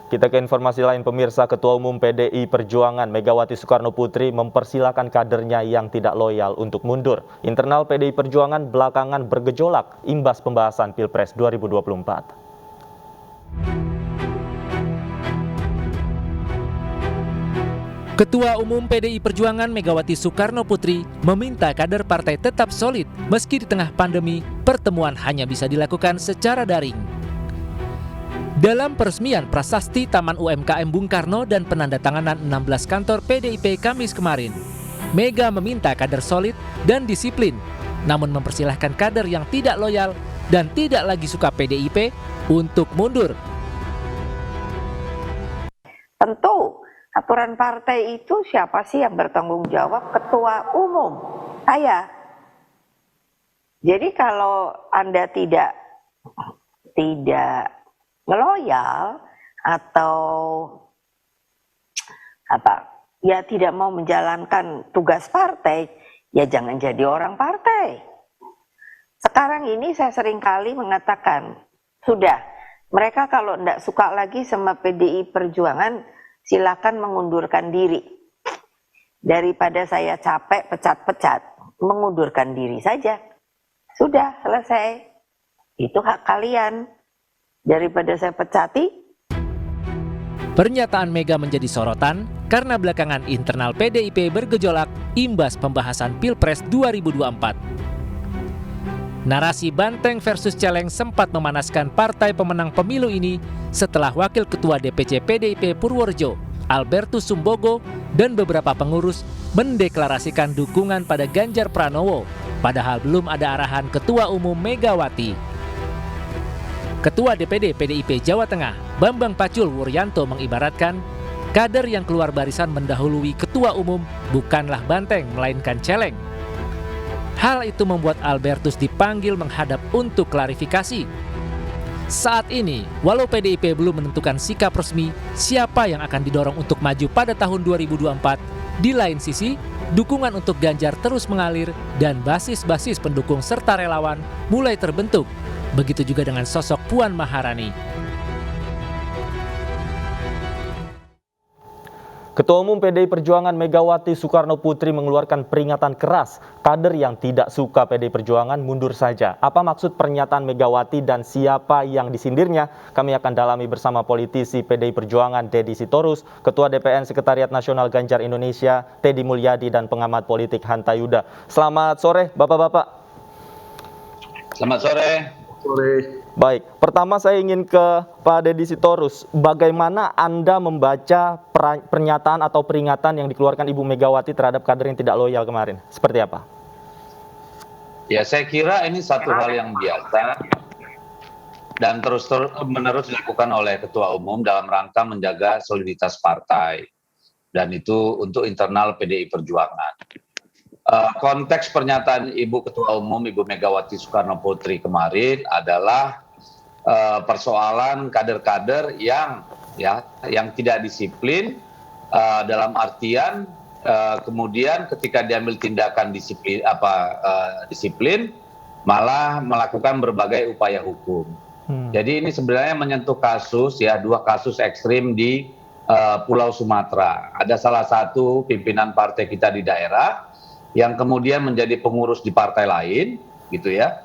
Kita ke informasi lain, pemirsa. Ketua Umum PDI Perjuangan Megawati Soekarnoputri mempersilahkan kadernya yang tidak loyal untuk mundur. Internal PDI Perjuangan belakangan bergejolak imbas pembahasan Pilpres 2024. Ketua Umum PDI Perjuangan Megawati Soekarnoputri meminta kader partai tetap solid meski di tengah pandemi, pertemuan hanya bisa dilakukan secara daring. Dalam peresmian prasasti Taman UMKM Bung Karno dan penandatanganan 16 kantor PDIP Kamis kemarin, Mega meminta kader solid dan disiplin, namun mempersilahkan kader yang tidak loyal dan tidak lagi suka PDIP untuk mundur. Tentu aturan partai itu siapa sih yang bertanggung jawab? Ketua umum, saya. Jadi kalau Anda tidak loyal atau ya tidak mau menjalankan tugas partai, ya jangan jadi orang partai. Sekarang ini saya sering kali mengatakan, sudah, mereka kalau tidak suka lagi sama PDI Perjuangan, silakan mengundurkan diri. Daripada saya capek pecat-pecat, mengundurkan diri saja. Sudah, selesai. Itu hak kalian. Daripada saya pecati. Pernyataan Mega menjadi sorotan karena belakangan internal PDIP bergejolak imbas pembahasan Pilpres 2024. Narasi banteng versus celeng sempat memanaskan partai pemenang pemilu ini setelah Wakil Ketua DPC PDIP Purworejo, Albertus Sumbogo, dan beberapa pengurus mendeklarasikan dukungan pada Ganjar Pranowo, padahal belum ada arahan Ketua Umum Megawati. Ketua DPD PDIP Jawa Tengah, Bambang Pacul Wuryanto mengibaratkan, kader yang keluar barisan mendahului ketua umum bukanlah banteng, melainkan celeng. Hal itu membuat Albertus dipanggil menghadap untuk klarifikasi. Saat ini, walau PDIP belum menentukan sikap resmi siapa yang akan didorong untuk maju pada tahun 2024, di lain sisi, dukungan untuk Ganjar terus mengalir dan basis-basis pendukung serta relawan mulai terbentuk. Begitu juga dengan sosok Puan Maharani. Ketua Umum PDI Perjuangan Megawati Soekarnoputri mengeluarkan peringatan keras, kader yang tidak suka PDI Perjuangan mundur saja. Apa maksud pernyataan Megawati dan siapa yang disindirnya? Kami akan dalami bersama politisi PDI Perjuangan Deddy Sitorus, Ketua DPN Sekretariat Nasional Ganjar Indonesia Teddy Mulyadi, dan pengamat politik Hanta Yuda. Selamat sore Bapak-Bapak. Selamat sore. Baik, pertama saya ingin ke Pak Deddy Sitorus. Bagaimana Anda membaca pernyataan atau peringatan yang dikeluarkan Ibu Megawati terhadap kader yang tidak loyal kemarin? Seperti apa? Ya, saya kira ini satu hal yang biasa dan terus-menerus dilakukan oleh Ketua Umum dalam rangka menjaga soliditas partai. Dan itu untuk internal PDI Perjuangan. Konteks pernyataan Ibu Ketua Umum, Ibu Megawati Soekarnoputri kemarin adalah persoalan kader-kader yang tidak disiplin, dalam artian kemudian ketika diambil tindakan disiplin malah melakukan berbagai upaya hukum. Jadi ini sebenarnya menyentuh dua kasus ekstrim di Pulau Sumatera. Ada salah satu pimpinan partai kita di daerah yang kemudian menjadi pengurus di partai lain, gitu ya.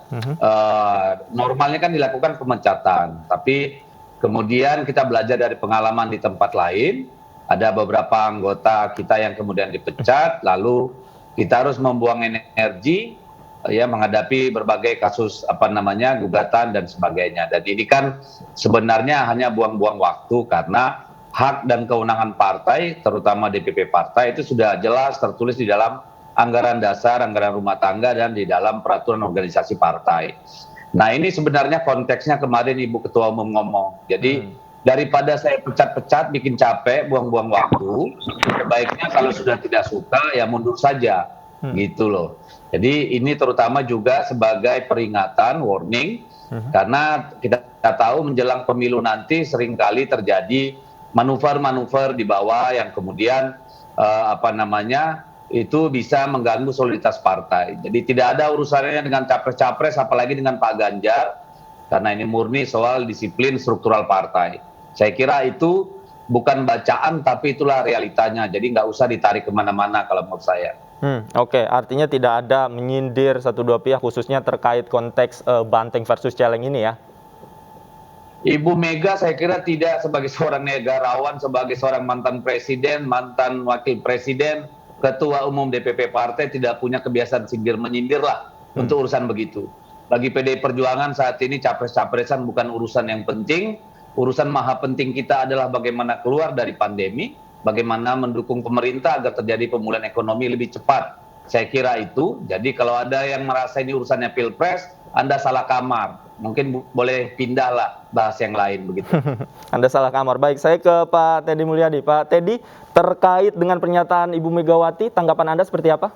Normalnya kan dilakukan pemecatan, tapi kemudian kita belajar dari pengalaman di tempat lain, ada beberapa anggota kita yang kemudian dipecat, lalu kita harus membuang energi, ya, menghadapi berbagai kasus gugatan dan sebagainya. Dan ini kan sebenarnya hanya buang-buang waktu karena hak dan kewenangan partai, terutama DPP partai, itu sudah jelas tertulis di dalam anggaran dasar, anggaran rumah tangga, dan di dalam peraturan organisasi partai. Nah, ini sebenarnya konteksnya kemarin Ibu Ketua Umum ngomong. Jadi daripada saya pecat-pecat, bikin capek, buang-buang waktu, sebaiknya kalau sudah tidak suka ya mundur saja, gitu loh. Jadi ini terutama juga sebagai peringatan, warning, karena kita tahu menjelang pemilu nanti seringkali terjadi manuver-manuver di bawah yang kemudian itu bisa mengganggu soliditas partai. Jadi tidak ada urusannya dengan capres-capres, apalagi dengan Pak Ganjar, karena ini murni soal disiplin struktural partai. Saya kira itu bukan bacaan, tapi itulah realitanya. Jadi nggak usah ditarik kemana-mana kalau menurut saya. Oke, artinya tidak ada menyindir satu dua pihak khususnya terkait konteks Banteng versus Celeng ini ya? Ibu Mega saya kira tidak sebagai seorang negarawan, sebagai seorang mantan presiden, mantan wakil presiden, ketua umum DPP partai tidak punya kebiasaan sindir menyindir lah untuk urusan begitu. Bagi PDI Perjuangan saat ini capres-capresan bukan urusan yang penting. Urusan maha penting kita adalah bagaimana keluar dari pandemi, bagaimana mendukung pemerintah agar terjadi pemulihan ekonomi lebih cepat. Saya kira itu. Jadi kalau ada yang merasa ini urusannya Pilpres, Anda salah kamar. Mungkin boleh pindahlah bahas yang lain begitu. Anda salah kamar. Baik, saya ke Pak Teddy Mulyadi. Pak Teddy, terkait dengan pernyataan Ibu Megawati, tanggapan Anda seperti apa?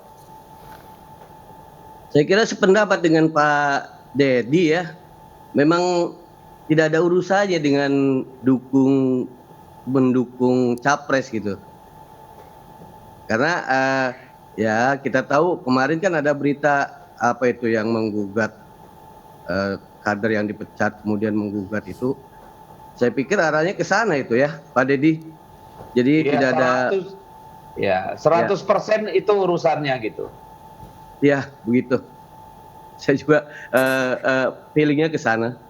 Saya kira sependapat dengan Pak Dedi ya. Memang tidak ada urusannya dengan mendukung capres gitu. Karena ya kita tahu kemarin kan ada berita apa itu yang menggugat kader yang dipecat kemudian menggugat itu. Saya pikir arahnya ke sana itu ya, Pak Dedi. Jadi Ya, tidak ada 100% itu urusannya gitu. ya begitu. Saya juga feelingnya ke sana.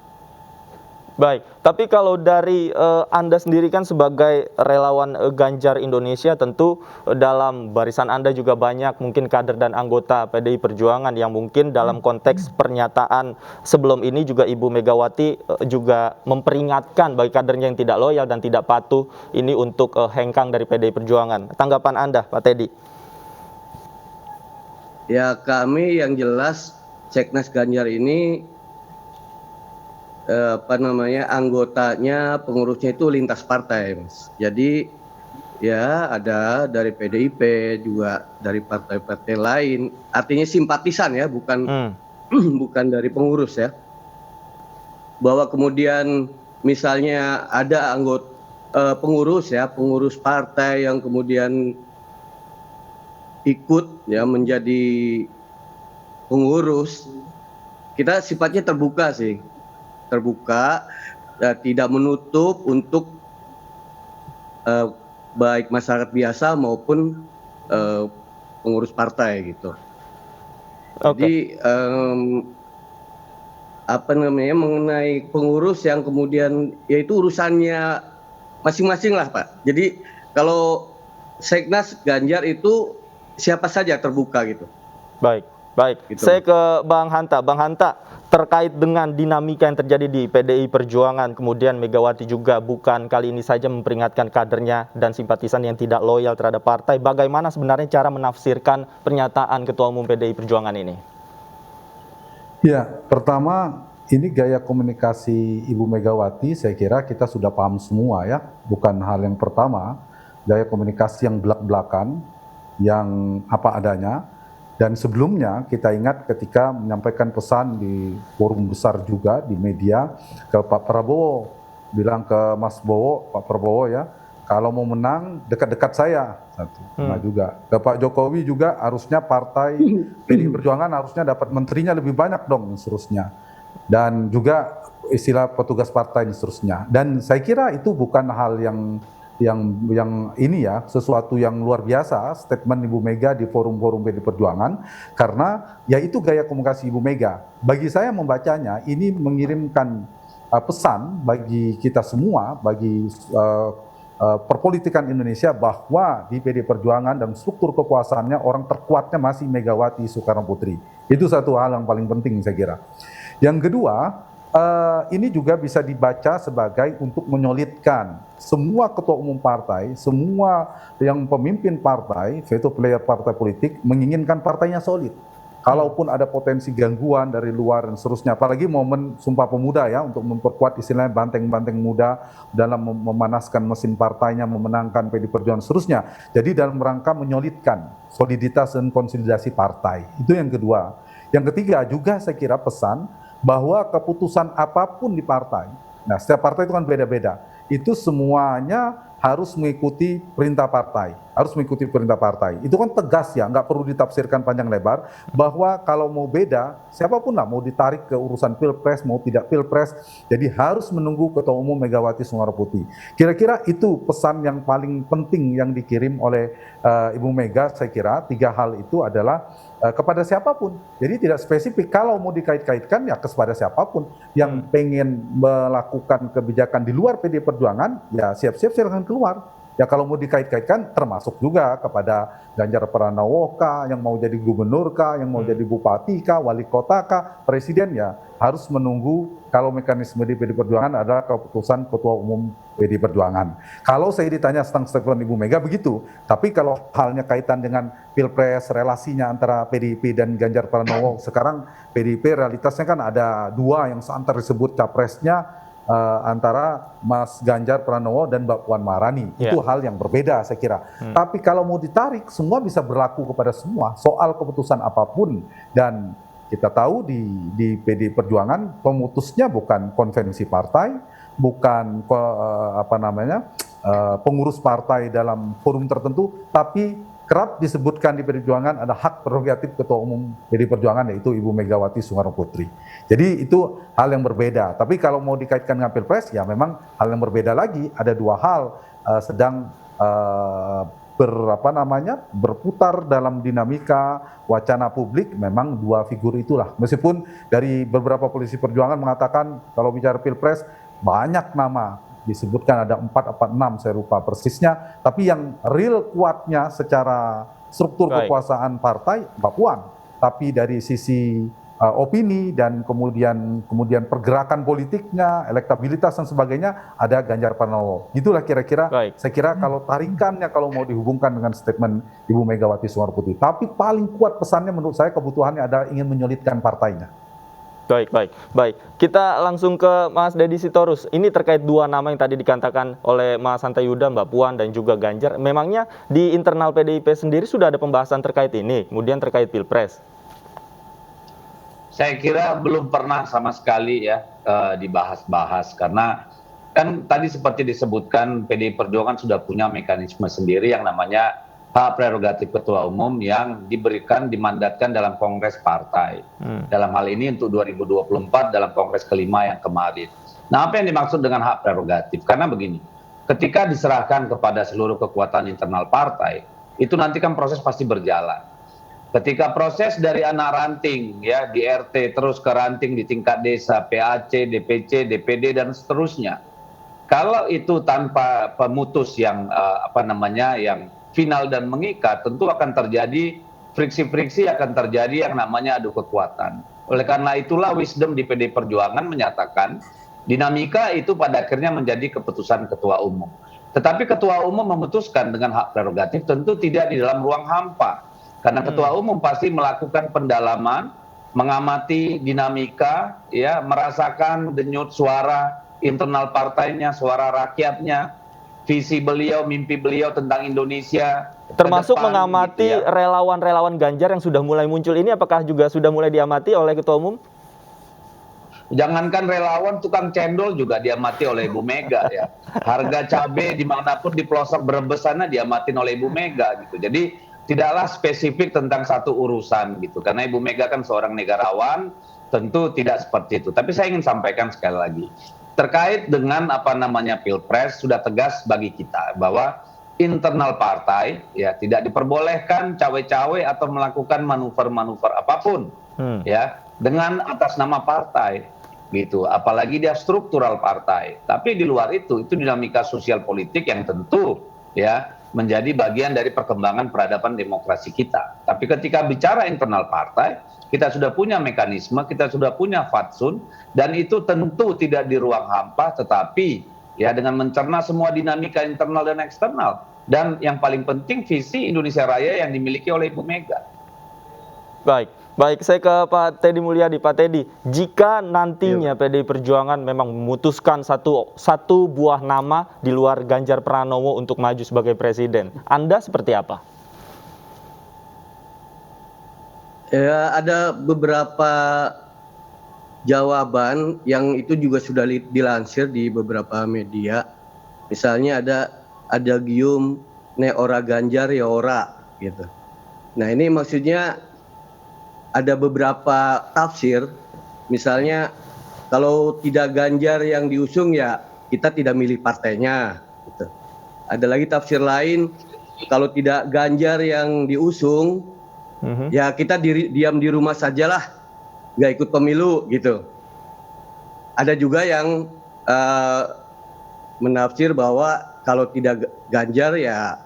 Baik, tapi kalau dari Anda sendiri kan sebagai relawan Ganjar Indonesia, tentu dalam barisan Anda juga banyak mungkin kader dan anggota PDI Perjuangan yang mungkin dalam konteks pernyataan sebelum ini juga Ibu Megawati juga memperingatkan bagi kadernya yang tidak loyal dan tidak patuh ini untuk hengkang dari PDI Perjuangan. Tanggapan Anda, Pak Teddy? Ya kami yang jelas Seknas Ganjar ini anggotanya, pengurusnya itu lintas partai, Mas. Jadi ya ada dari PDIP juga dari partai-partai lain. Artinya simpatisan ya, bukan bukan dari pengurus ya. Bahwa kemudian misalnya ada anggota pengurus ya, pengurus partai yang kemudian ikut ya menjadi pengurus, kita sifatnya terbuka sih. Terbuka, tidak menutup untuk baik masyarakat biasa maupun pengurus partai gitu. Jadi mengenai pengurus yang kemudian yaitu urusannya masing-masing lah Pak. Jadi kalau Seknas Ganjar itu siapa saja terbuka gitu. Baik. Gitu. Saya ke Bang Hanta. Bang Hanta, terkait dengan dinamika yang terjadi di PDI Perjuangan, kemudian Megawati juga bukan kali ini saja memperingatkan kadernya dan simpatisan yang tidak loyal terhadap partai. Bagaimana sebenarnya cara menafsirkan pernyataan Ketua Umum PDI Perjuangan ini? Ya, pertama ini gaya komunikasi Ibu Megawati, saya kira kita sudah paham semua ya. Bukan hal yang pertama, gaya komunikasi yang belak-belakan, yang apa adanya. Dan sebelumnya kita ingat ketika menyampaikan pesan di forum besar juga di media ke Pak Prabowo, bilang ke Mas Bowo, Pak Prabowo ya, kalau mau menang dekat-dekat saya. Nah juga ke Pak Jokowi juga harusnya partai PDI Perjuangan harusnya dapat menterinya lebih banyak dong, dan seterusnya. Dan juga istilah petugas partai dan seterusnya. Dan saya kira itu bukan hal yang ini ya, sesuatu yang luar biasa statement Ibu Mega di forum-forum PDI Perjuangan, karena ya itu gaya komunikasi Ibu Mega. Bagi saya membacanya ini mengirimkan pesan bagi kita semua, bagi perpolitikan Indonesia, bahwa di PDI Perjuangan dan struktur kekuasaannya orang terkuatnya masih Megawati Soekarno Putri. Itu satu hal yang paling penting saya kira. Yang kedua, ini juga bisa dibaca sebagai untuk menyolidkan semua ketua umum partai, semua yang pemimpin partai, veto player partai politik menginginkan partainya solid. Kalaupun ada potensi gangguan dari luar dan seterusnya, apalagi momen Sumpah Pemuda ya, untuk memperkuat istilahnya banteng-banteng muda dalam memanaskan mesin partainya, memenangkan PDI Perjuangan seterusnya. Jadi dalam rangka menyolidkan soliditas dan konsolidasi partai. Itu yang kedua. Yang ketiga juga saya kira pesan bahwa keputusan apapun di partai, setiap partai itu kan beda-beda, itu semuanya harus mengikuti perintah partai. harus mengikuti perintah partai. Itu kan tegas ya, nggak perlu ditafsirkan panjang lebar, bahwa kalau mau beda, siapapun lah, mau ditarik ke urusan pilpres, mau tidak pilpres, jadi harus menunggu Ketua Umum Megawati Soekarno Putri. Kira-kira itu pesan yang paling penting yang dikirim oleh Ibu Mega, saya kira 3 hal itu adalah kepada siapapun. Jadi tidak spesifik, kalau mau dikait-kaitkan ya kepada siapapun yang pengen melakukan kebijakan di luar PD Perjuangan, ya siap-siap silahkan keluar. Ya kalau mau dikait-kaitkan termasuk juga kepada Ganjar Pranowo kah, yang mau jadi gubernur kah, yang mau jadi bupati kah, wali kota kah, presiden, ya harus menunggu kalau mekanisme di PD Perjuangan adalah keputusan Ketua Umum PD Perjuangan. Kalau saya ditanya tentang statement Ibu Mega begitu, tapi kalau halnya kaitan dengan pilpres, relasinya antara PDIP dan Ganjar Pranowo, sekarang PDIP realitasnya kan ada 2 yang seantar disebut capresnya, antara Mas Ganjar Pranowo dan Mbak Puan Maharani. Itu hal yang berbeda saya kira. Tapi kalau mau ditarik, semua bisa berlaku kepada semua soal keputusan apapun. Dan kita tahu di PD Perjuangan pemutusnya bukan konvensi partai, bukan pengurus partai dalam forum tertentu, tapi kerap disebutkan di PD Perjuangan ada hak prerogatif Ketua Umum PD Perjuangan, yaitu Ibu Megawati Soekarno Putri. Jadi itu hal yang berbeda. Tapi kalau mau dikaitkan dengan pilpres, ya memang hal yang berbeda lagi. Ada 2 hal sedang berputar dalam dinamika wacana publik. Memang 2 figur itulah. Meskipun dari beberapa politisi perjuangan mengatakan kalau bicara pilpres banyak nama disebutkan, ada 4 apa 6 saya lupa persisnya, tapi yang real kuatnya secara struktur kekuasaan partai Mbak Puan. Tapi dari sisi opini dan kemudian pergerakan politiknya, elektabilitas dan sebagainya ada Ganjar Pranowo. Itulah kira-kira saya kira kalau tarikannya, kalau mau dihubungkan dengan statement Ibu Megawati Soekarno Putri. Tapi paling kuat pesannya menurut saya, kebutuhannya adalah ingin menyulitkan partainya. Baik. Kita langsung ke Mas Deddy Sitorus. Ini terkait 2 nama yang tadi dikatakan oleh Mas Hanta Yuda, Mbak Puan dan juga Ganjar. Memangnya di internal PDIP sendiri sudah ada pembahasan terkait ini, kemudian terkait pilpres? Saya kira belum pernah sama sekali ya dibahas-bahas, karena kan tadi seperti disebutkan PDI Perjuangan sudah punya mekanisme sendiri yang namanya hak prerogatif Ketua Umum yang dimandatkan dalam Kongres Partai. Dalam hal ini untuk 2024 dalam Kongres kelima yang kemarin. Nah, apa yang dimaksud dengan hak prerogatif? Karena begini, ketika diserahkan kepada seluruh kekuatan internal partai, itu nanti kan proses pasti berjalan. Ketika proses dari anak ranting ya di RT terus ke ranting di tingkat desa, PAC, DPC, DPD dan seterusnya. Kalau itu tanpa pemutus yang yang final dan mengikat, tentu akan terjadi friksi-friksi, akan terjadi yang namanya adu kekuatan. Oleh karena itulah wisdom di PD Perjuangan menyatakan dinamika itu pada akhirnya menjadi keputusan Ketua Umum. Tetapi Ketua Umum memutuskan dengan hak prerogatif tentu tidak di dalam ruang hampa. Karena Ketua Umum pasti melakukan pendalaman, mengamati dinamika, ya, merasakan denyut suara internal partainya, suara rakyatnya, visi beliau, mimpi beliau tentang Indonesia. Termasuk ke depan, mengamati gitu ya. relawan-relawan Ganjar yang sudah mulai muncul ini, apakah juga sudah mulai diamati oleh Ketua Umum? Jangankan relawan, tukang cendol juga diamati oleh Ibu Mega ya. Harga cabai dimanapun di pelosok Brebes sana diamatin oleh Ibu Mega gitu. Jadi tidaklah spesifik tentang satu urusan gitu. Karena Ibu Mega kan seorang negarawan, tentu tidak seperti itu. Tapi saya ingin sampaikan sekali lagi. Terkait dengan pilpres, sudah tegas bagi kita bahwa internal partai ya tidak diperbolehkan cawe-cawe atau melakukan manuver-manuver apapun ya dengan atas nama partai gitu, apalagi dia struktural partai. Tapi di luar itu dinamika sosial politik yang tentu ya menjadi bagian dari perkembangan peradaban demokrasi kita. Tapi ketika bicara internal partai, kita sudah punya mekanisme, kita sudah punya fatsun, dan itu tentu tidak di ruang hampa, tetapi ya dengan mencerna semua dinamika internal dan eksternal. Dan yang paling penting visi Indonesia Raya yang dimiliki oleh Ibu Mega. Baik, saya ke Pak Teddy Mulyadi. Pak Teddy, jika nantinya PDI Perjuangan memang memutuskan satu buah nama di luar Ganjar Pranowo untuk maju sebagai presiden, Anda seperti apa? Ya, ada beberapa jawaban yang itu juga sudah dilansir di beberapa media. Misalnya ada adagium nek ora Ganjar ya ora gitu. Nah ini maksudnya ada beberapa tafsir, misalnya kalau tidak Ganjar yang diusung ya kita tidak milih partainya gitu. Ada lagi tafsir lain, kalau tidak Ganjar yang diusung ya kita diam di rumah sajalah, nggak ikut pemilu gitu. Ada juga yang menafsir bahwa kalau tidak Ganjar ya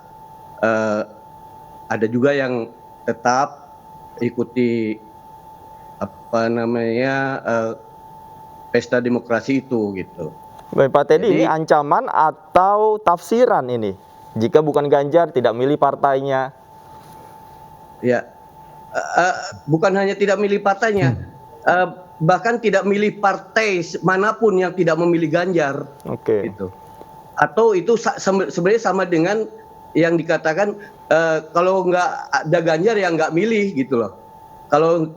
ada juga yang tetap ikuti pesta demokrasi itu gitu. Baik Pak Teddy, Jadi- ini ancaman atau tafsiran ini? Jika bukan Ganjar, tidak milih partainya. Ya, bukan hanya tidak milih partainya, bahkan tidak milih partai manapun yang tidak memilih Ganjar. Oke. Gitu. Atau itu sebenarnya sama dengan yang dikatakan kalau nggak ada Ganjar ya nggak milih gitu loh.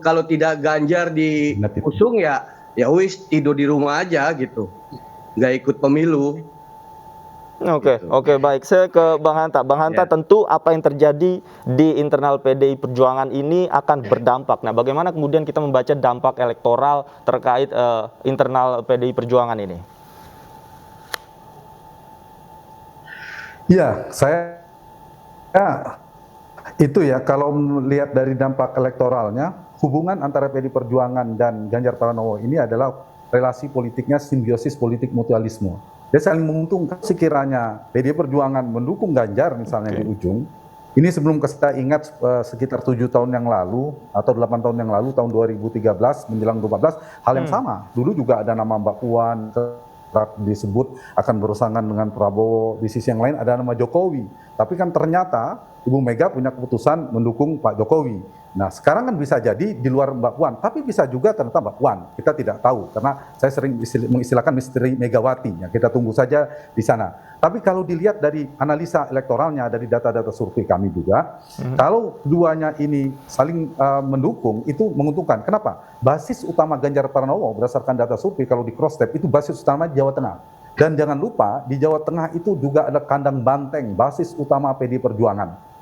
Kalau tidak Ganjar diusung ya wis tidur di rumah aja gitu, nggak ikut pemilu. Oke, baik. Saya ke Bang Hanta. Bang Hanta, Ya. tentu apa yang terjadi di internal PDI Perjuangan ini akan berdampak. Nah, bagaimana kemudian kita membaca dampak elektoral terkait internal PDI Perjuangan ini? Ya, itu ya kalau melihat dari dampak elektoralnya, hubungan antara PDI Perjuangan dan Ganjar Pranowo ini adalah relasi politiknya simbiosis politik mutualisme. Dia saling menguntungkan. Sekiranya PDI Perjuangan mendukung Ganjar misalnya di ujung, ini sebelum kita ingat sekitar 7 tahun yang lalu atau 8 tahun yang lalu, tahun 2013 menjelang 2014, hal yang sama. Dulu juga ada nama Mbak Puan, disebut akan berurusan dengan Prabowo, di sisi yang lain ada nama Jokowi. Tapi kan ternyata Ibu Mega punya keputusan mendukung Pak Jokowi. Nah sekarang kan bisa jadi di luar Mbak Puan, tapi bisa juga ternyata Mbak Puan. Kita tidak tahu, karena saya sering mengistilahkan misteri Megawati. Ya, kita tunggu saja di sana. Tapi kalau dilihat dari analisa elektoralnya, dari data-data survei kami juga, kalau keduanya ini saling mendukung, itu menguntungkan. Kenapa? Basis utama Ganjar Pranowo berdasarkan data survei kalau di cross step itu basis utama Jawa Tengah. Dan jangan lupa di Jawa Tengah itu juga ada kandang banteng, basis utama PDI Perjuangan.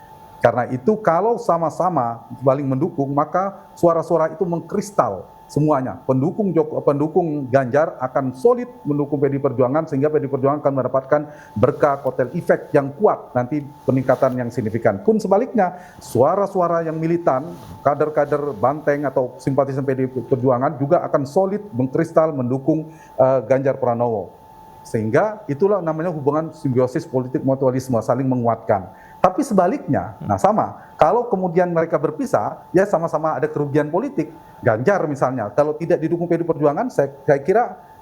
Karena itu kalau sama-sama saling mendukung, maka suara-suara itu mengkristal semuanya. Pendukung Ganjar akan solid mendukung PDI Perjuangan, sehingga PDI Perjuangan akan mendapatkan berkah kotel efek yang kuat, nanti peningkatan yang signifikan. Pun sebaliknya, suara-suara yang militan, kader-kader banteng atau simpatisan PDI Perjuangan juga akan solid mengkristal mendukung Ganjar Pranowo. Sehingga itulah namanya hubungan simbiosis politik mutualisme, saling menguatkan. Tapi sebaliknya, nah sama, kalau kemudian mereka berpisah, ya sama-sama ada kerugian politik. Ganjar misalnya, kalau tidak didukung PDI Perjuangan, saya kira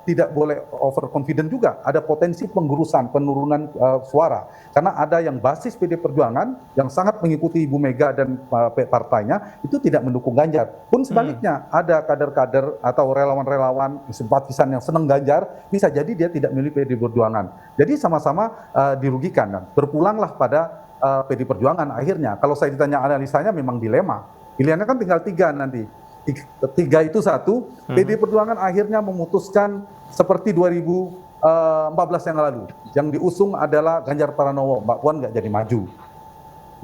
tidak boleh overconfident juga. Ada potensi penurunan suara. Karena ada yang basis PDI Perjuangan yang sangat mengikuti Ibu Mega dan partainya, itu tidak mendukung Ganjar. Pun sebaliknya, ada kader-kader atau relawan-relawan simpatisan yang senang Ganjar, bisa jadi dia tidak milih PDI Perjuangan. Jadi sama-sama dirugikan. Kan? Berpulanglah pada PDI Perjuangan akhirnya. Kalau saya ditanya analisanya memang dilema. Pilihannya kan tinggal 3 nanti. 3 itu satu, PDI Perjuangan akhirnya memutuskan seperti 2014 yang lalu. Yang diusung adalah Ganjar Pranowo, Mbak Puan nggak jadi maju.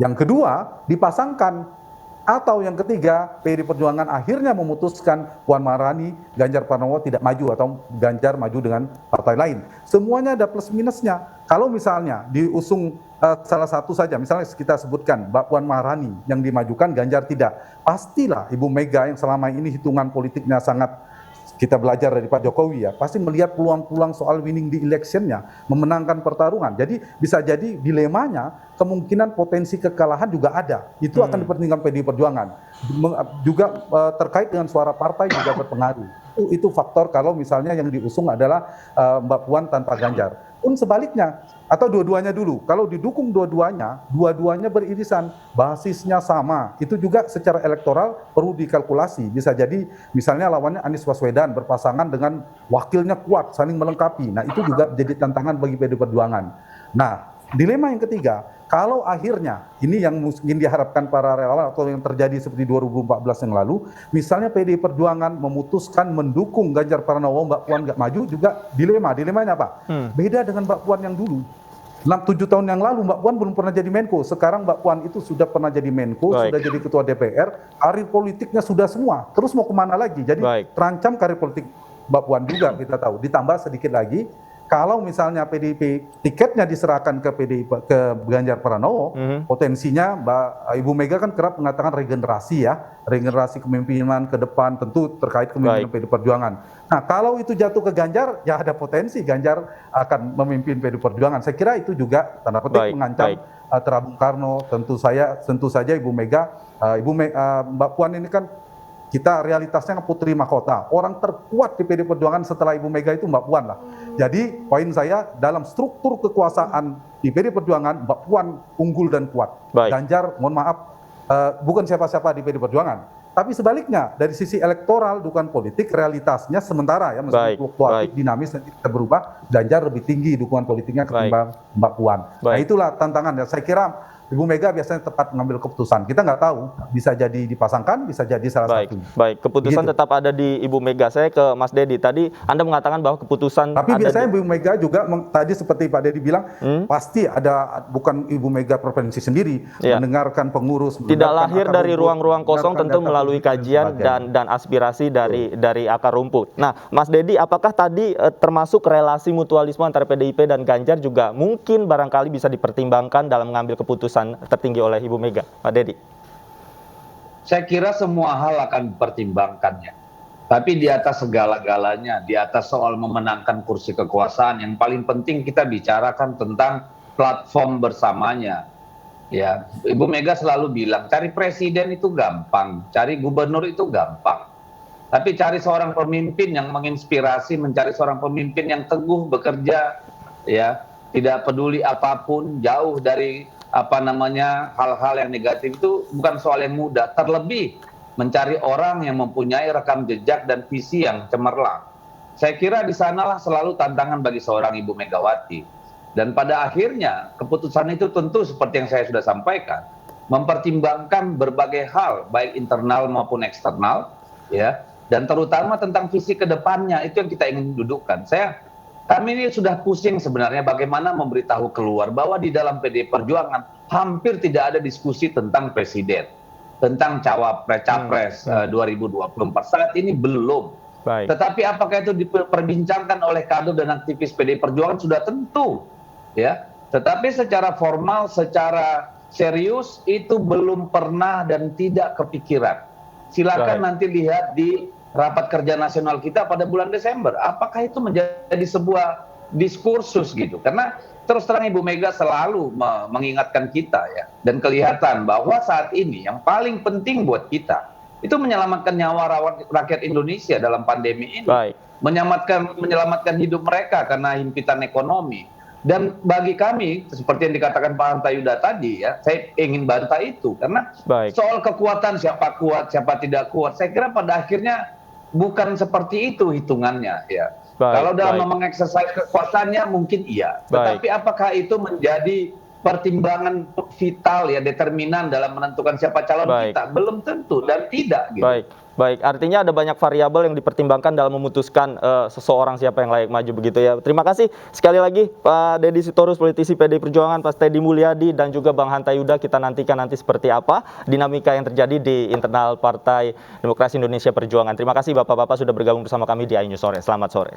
Yang kedua, dipasangkan. Atau yang ketiga, PDI Perjuangan akhirnya memutuskan Puan Maharani, Ganjar Pranowo tidak maju atau Ganjar maju dengan partai lain. Semuanya ada plus minusnya. Kalau misalnya diusung salah satu saja, misalnya kita sebutkan Mbak Puan Maharani yang dimajukan, Ganjar tidak. Pastilah Ibu Mega yang selama ini hitungan politiknya sangat kita belajar dari Pak Jokowi ya, pasti melihat peluang-peluang soal winning di electionnya, memenangkan pertarungan. Jadi bisa jadi dilemanya kemungkinan potensi kekalahan juga ada. Itu akan dipertimbangkan PDI Perjuangan. Juga terkait dengan suara partai juga berpengaruh. Itu faktor kalau misalnya yang diusung adalah Mbak Puan tanpa Ganjar. Pun sebaliknya, atau dua-duanya dulu. Kalau didukung dua-duanya beririsan, basisnya sama. Itu juga secara elektoral perlu dikalkulasi. Bisa jadi misalnya lawannya Anies Baswedan berpasangan dengan wakilnya kuat, saling melengkapi. Nah itu juga jadi tantangan bagi PDI Perjuangan. Nah dilema yang ketiga, kalau akhirnya ini yang mungkin diharapkan para relawan atau yang terjadi seperti 2014 yang lalu, misalnya PDI Perjuangan memutuskan mendukung Ganjar Pranowo, Mbak Puan nggak maju, juga dilemanya apa? Beda dengan Mbak Puan yang dulu. 6-7 tahun yang lalu Mbak Puan belum pernah jadi Menko. Sekarang Mbak Puan itu sudah pernah jadi Menko, Baik. sudah jadi Ketua DPR, karir politiknya sudah semua. Terus mau kemana lagi? Jadi Baik. terancam karir politik Mbak Puan juga kita tahu. Ditambah sedikit lagi, kalau misalnya PDIP tiketnya diserahkan ke PDIP ke Ganjar Pranowo, potensinya Ibu Mega kan kerap mengatakan regenerasi ya, regenerasi kepemimpinan ke depan tentu terkait kepemimpinan PDI Perjuangan. Nah kalau itu jatuh ke Ganjar, ya ada potensi Ganjar akan memimpin PDI Perjuangan. Saya kira itu juga tanda petik mengancam Bung Karno. Tentu saja Ibu Mega, Mbak Puan ini kan kita realitasnya putri mahkota. Orang terkuat di PDI Perjuangan setelah Ibu Mega itu Mbak Puan lah. Jadi poin saya dalam struktur kekuasaan di PDI Perjuangan Mbak Puan unggul dan kuat. Ganjar mohon maaf bukan siapa-siapa di PDI Perjuangan. Tapi sebaliknya dari sisi elektoral dukungan politik realitasnya sementara ya meskipun fluktuatif dinamis nanti bisa berubah, Ganjar lebih tinggi dukungan politiknya ketimbang Mbak Puan. Nah itulah tantangan ya. Saya kira Ibu Mega biasanya tepat mengambil keputusan. Kita nggak tahu, bisa jadi dipasangkan, bisa jadi salah satu. Baik, keputusan tetap ada di Ibu Mega. Saya ke Mas Dedi. Tadi Anda mengatakan bahwa keputusan tapi biasanya Ibu Mega juga tadi seperti Pak Dedi bilang, pasti ada, bukan Ibu Mega provinsi sendiri, mendengarkan pengurus. Tidak lahir dari ruang-ruang kosong, tentu melalui kajian dan aspirasi dari akar rumput. Nah, Mas Dedi, apakah tadi termasuk relasi mutualisme antara PDIP dan Ganjar juga mungkin barangkali bisa dipertimbangkan dalam mengambil keputusan tertinggi oleh Ibu Mega, Pak Dedi? Saya kira semua hal akan dipertimbangkannya. Tapi di atas segala-galanya, di atas soal memenangkan kursi kekuasaan, yang paling penting kita bicarakan tentang platform bersamanya. Ya, Ibu Mega selalu bilang, cari presiden itu gampang, cari gubernur itu gampang. Tapi cari seorang pemimpin yang menginspirasi, mencari seorang pemimpin yang teguh bekerja, ya, tidak peduli apapun, jauh dari hal-hal yang negatif itu bukan soal yang mudah. Terlebih mencari orang yang mempunyai rekam jejak dan visi yang cemerlang. Saya kira di sanalah selalu tantangan bagi seorang Ibu Megawati. Dan pada akhirnya keputusan itu tentu seperti yang saya sudah sampaikan, mempertimbangkan berbagai hal baik internal maupun eksternal, ya, dan terutama tentang visi ke depannya. Itu yang kita ingin dudukkan. Kami ini sudah pusing sebenarnya bagaimana memberitahu keluar bahwa di dalam PDI Perjuangan hampir tidak ada diskusi tentang presiden, tentang capres 2024. Saat ini belum. Tetapi apakah itu diperbincangkan oleh kader dan aktivis PDI Perjuangan sudah tentu, ya. Tetapi secara formal, secara serius itu belum pernah dan tidak kepikiran. Silakan nanti lihat di rapat kerja nasional kita pada bulan Desember. Apakah itu menjadi sebuah diskursus gitu? Karena terus terang Ibu Mega selalu mengingatkan kita ya, dan kelihatan bahwa saat ini yang paling penting buat kita itu menyelamatkan nyawa rakyat Indonesia dalam pandemi ini, menyelamatkan hidup mereka karena himpitan ekonomi. Dan bagi kami, seperti yang dikatakan Pak Hanta Yuda tadi ya, saya ingin bantah itu karena soal kekuatan siapa kuat, siapa tidak kuat, saya kira pada akhirnya bukan seperti itu hitungannya ya. Kalau dalam mengeksersis kekuasaannya mungkin iya, tetapi apakah itu menjadi pertimbangan vital ya, determinan dalam menentukan siapa calon kita? Belum tentu dan tidak gitu. Baik, artinya ada banyak variabel yang dipertimbangkan dalam memutuskan seseorang siapa yang layak maju begitu ya. Terima kasih sekali lagi Pak Deddy Sitorus, politisi PDI Perjuangan, Pak Teddy Mulyadi dan juga Bang Hanta Yuda. Kita nantikan nanti seperti apa dinamika yang terjadi di internal Partai Demokrasi Indonesia Perjuangan. Terima kasih Bapak-bapak sudah bergabung bersama kami di iNews Sore. Selamat sore.